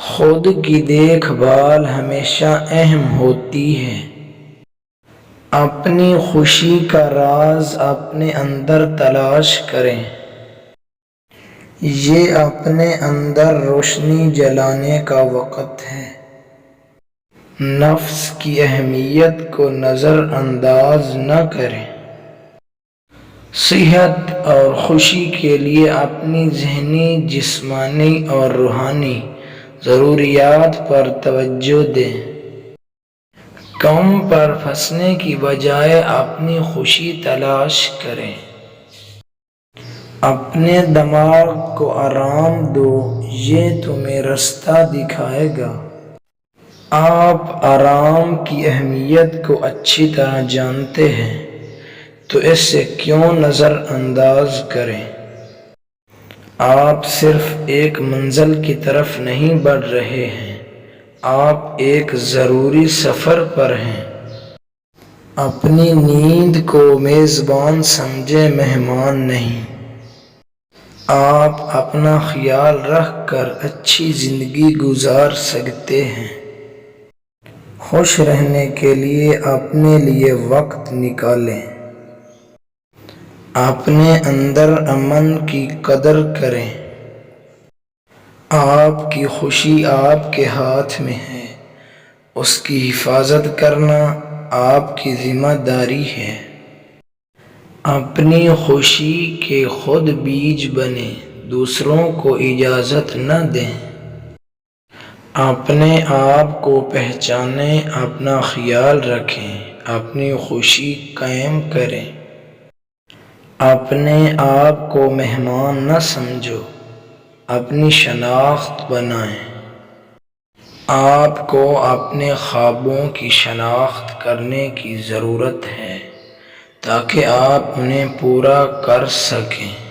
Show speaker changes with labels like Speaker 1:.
Speaker 1: خود کی دیکھ بھال ہمیشہ اہم ہوتی ہے۔ اپنی خوشی کا راز اپنے اندر تلاش کریں۔ یہ اپنے اندر روشنی جلانے کا وقت ہے۔ نفس کی اہمیت کو نظر انداز نہ کریں۔ صحت اور خوشی کے لیے اپنی ذہنی، جسمانی اور روحانی ضروریات پر توجہ دیں۔ غم پر پھنسنے کی بجائے اپنی خوشی تلاش کریں۔ اپنے دماغ کو آرام دو، یہ تمہیں راستہ دکھائے گا۔ آپ آرام کی اہمیت کو اچھی طرح جانتے ہیں، تو اسے کیوں نظر انداز کریں؟ آپ صرف ایک منزل کی طرف نہیں بڑھ رہے ہیں، آپ ایک ضروری سفر پر ہیں۔ اپنی نیند کو میزبان سمجھیں، مہمان نہیں۔ آپ اپنا خیال رکھ کر اچھی زندگی گزار سکتے ہیں۔ خوش رہنے کے لیے اپنے لیے وقت نکالیں۔ اپنے اندر امن کی قدر کریں۔ آپ کی خوشی آپ کے ہاتھ میں ہے، اس کی حفاظت کرنا آپ کی ذمہ داری ہے۔ اپنی خوشی کے خود بیج بنیں، دوسروں کو اجازت نہ دیں۔ اپنے آپ کو پہچانیں، اپنا خیال رکھیں، اپنی خوشی قائم کریں۔ اپنے آپ کو مہمان نہ سمجھو، اپنی شناخت بنائیں۔ آپ کو اپنے خوابوں کی شناخت کرنے کی ضرورت ہے تاکہ آپ انہیں پورا کر سکیں۔